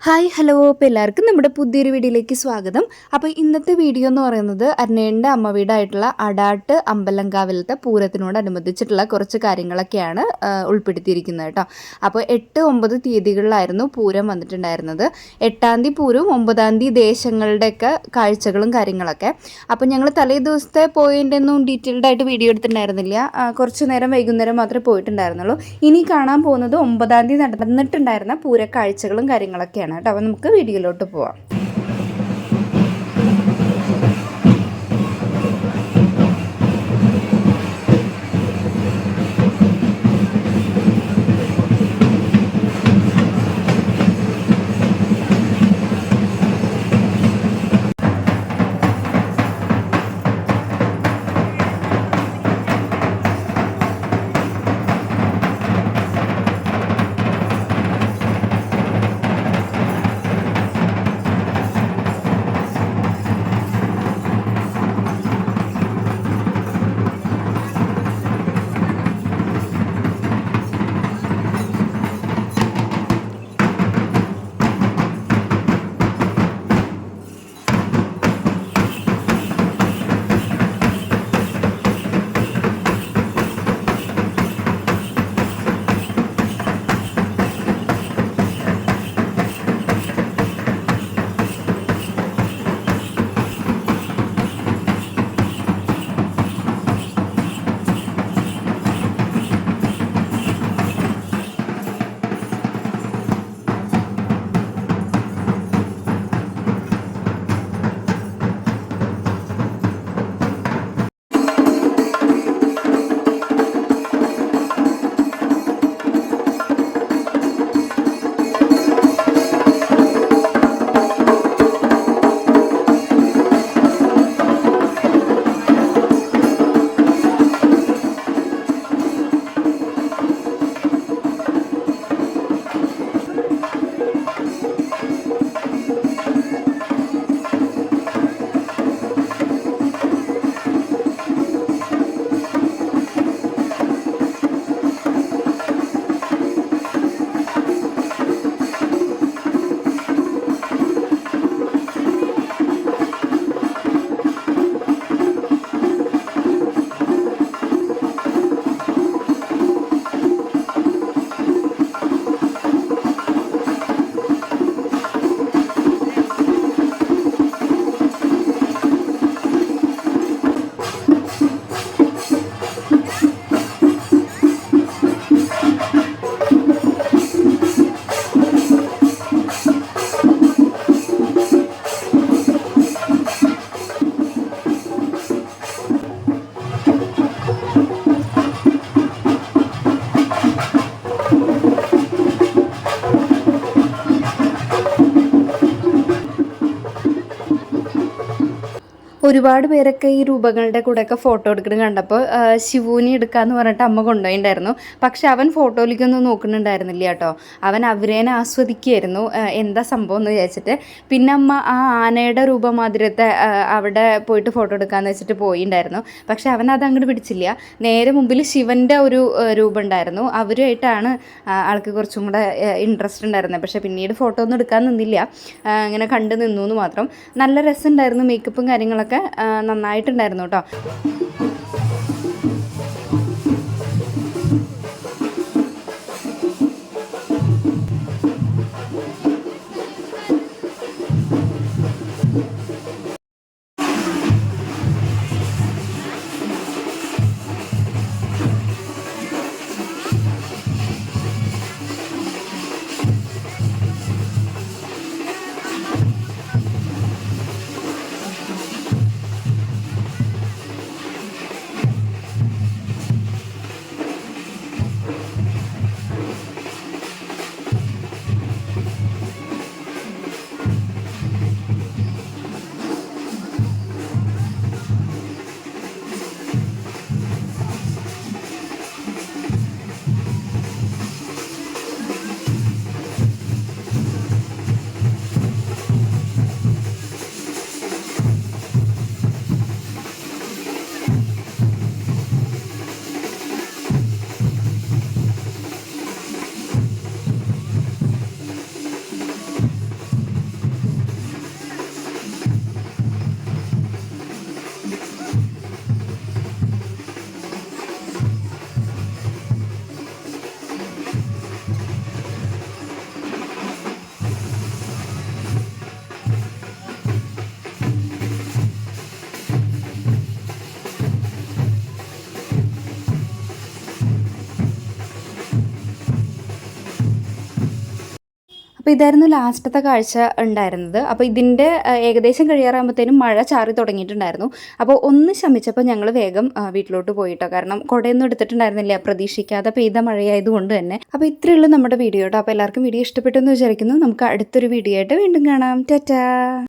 Hi hello അപ്പോൾ എല്ലാവർക്കും നമ്മുടെ പുതിയൊരു വീഡിയോയിലേക്ക് സ്വാഗതം. അപ്പോൾ ഇന്നത്തെ വീഡിയോ എന്ന് പറയുന്നത് അരുണേൻ്റെ അമ്മ വീടായിട്ടുള്ള അടാട്ട് അമ്പലങ്കാവിലത്തെ പൂരത്തിനോടനുബന്ധിച്ചിട്ടുള്ള കുറച്ച് കാര്യങ്ങളൊക്കെയാണ് ഉൾപ്പെടുത്തിയിരിക്കുന്നത് കേട്ടോ. അപ്പോൾ 8-9 തീയതികളിലായിരുന്നു പൂരം വന്നിട്ടുണ്ടായിരുന്നത്. 8-ാം തീയതി പൂരവും 9-ാം തീയതി ദേശങ്ങളുടെയൊക്കെ കാഴ്ചകളും കാര്യങ്ങളൊക്കെ. അപ്പോൾ ഞങ്ങൾ തലേ ദിവസത്തെ പോയിൻ്റെ ഒന്നും ഡീറ്റെയിൽഡ് ആയിട്ട് വീഡിയോ എടുത്തിട്ടുണ്ടായിരുന്നില്ല. കുറച്ച് നേരം വൈകുന്നേരം മാത്രമേ പോയിട്ടുണ്ടായിരുന്നുള്ളൂ. ഇനി കാണാൻ പോകുന്നത് 9-ാം തീയതി നടന്നിട്ടുണ്ടായിരുന്ന പൂരക്കാഴ്ചകളും കാര്യങ്ങളൊക്കെയാണ് കേട്ടോ. അപ്പോൾ നമുക്ക് വീഡിയോയിലോട്ട് പോവാം. ഒരുപാട് പേരൊക്കെ ഈ രൂപങ്ങളുടെ കൂടെയൊക്കെ ഫോട്ടോ എടുക്കുന്നത് കണ്ടപ്പോൾ ശിവൂനി എടുക്കാമെന്ന് പറഞ്ഞിട്ട് അമ്മ കൊണ്ടുപോയിണ്ടായിരുന്നു. പക്ഷെ അവൻ ഫോട്ടോയിലേക്കൊന്നും നോക്കുന്നുണ്ടായിരുന്നില്ല കേട്ടോ. അവൻ അവരേനെ ആസ്വദിക്കുകയായിരുന്നു എന്താ സംഭവം എന്ന് വിചാരിച്ചിട്ട്. പിന്നെ അമ്മ ആ ആനയുടെ രൂപമാതിരത്തെ അവിടെ പോയിട്ട് ഫോട്ടോ എടുക്കാമെന്ന് വെച്ചിട്ട് പോയിണ്ടായിരുന്നു. പക്ഷെ അവൻ അത് അങ്ങോട്ട് പിടിച്ചില്ല. നേരെ മുമ്പിൽ ശിവൻ്റെ ഒരു രൂപം ഉണ്ടായിരുന്നു. അവരുമായിട്ടാണ് ആൾക്ക് കുറച്ചും കൂടെ ഇൻട്രസ്റ്റ് ഉണ്ടായിരുന്നത്. പക്ഷേ പിന്നീട് ഫോട്ടോ ഒന്നും എടുക്കാൻ നിന്നില്ല, ഇങ്ങനെ കണ്ടു നിന്നു എന്ന് മാത്രം. നല്ല രസമുണ്ടായിരുന്നു. മേക്കപ്പും കാര്യങ്ങളൊക്കെ നന്നായിട്ടുണ്ടായിരുന്നു കേട്ടോ. അപ്പോൾ ഇതായിരുന്നു ലാസ്റ്റത്തെ കാഴ്ച ഉണ്ടായിരുന്നത്. അപ്പോൾ ഇതിൻ്റെ ഏകദേശം കഴിയാറാകുമ്പോഴത്തേനും മഴ ചാറി തുടങ്ങിയിട്ടുണ്ടായിരുന്നു. അപ്പോൾ ഒന്ന് ശമിച്ചപ്പോൾ ഞങ്ങൾ വേഗം വീട്ടിലോട്ട് പോയിട്ടോ. കാരണം കുടയൊന്നും എടുത്തിട്ടുണ്ടായിരുന്നില്ല, പ്രതീക്ഷിക്കാതെ പെയ്ത മഴയായതുകൊണ്ട് തന്നെ. അപ്പോൾ ഇത്രയുള്ളൂ നമ്മുടെ വീഡിയോ കേട്ടോ. അപ്പോൾ എല്ലാവർക്കും വീഡിയോ ഇഷ്ടപ്പെട്ടു എന്ന് വിചാരിക്കുന്നു. നമുക്ക് അടുത്തൊരു വീഡിയോ ആയിട്ട് വീണ്ടും കാണാം. ടാറ്റാ.